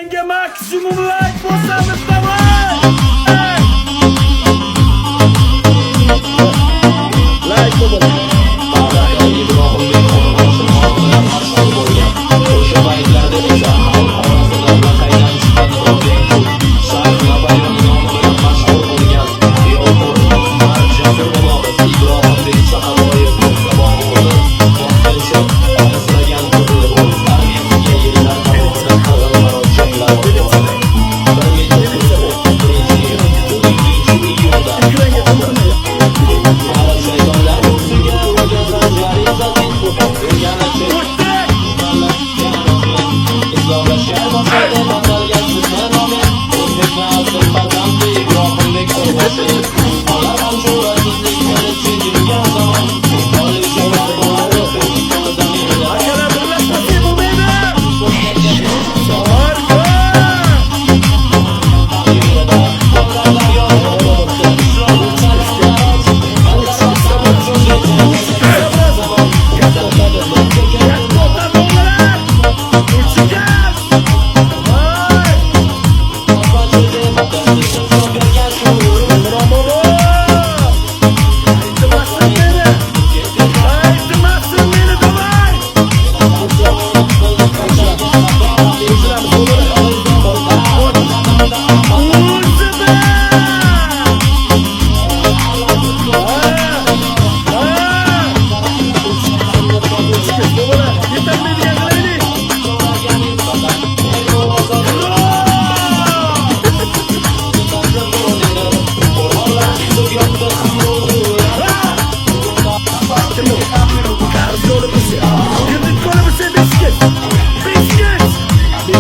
Yangi maksimum like bo'lsangiz davay. Like bo'ling. Ibrohimbek Qo'rg'oshin nomidan mashhur bo'lgan. O'sha paytlarda esa xalq orasida laqaydan chiqqan Robin Hood, Shayx Napoleon nomi bilan mashhur bo'lgan Yo'qur Marjasur bobomiz Ibrohimbek Chaqaloyev Qo'rg'oshin vaqtincha asragan qizi o'z armiyasiga yillar davomida qirg'inbarot janglar oldi.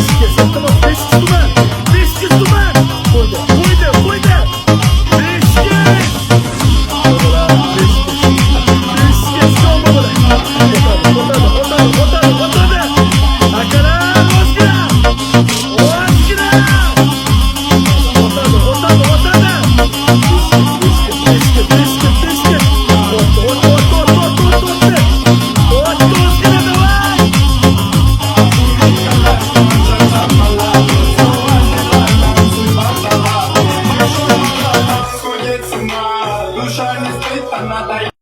5 kez.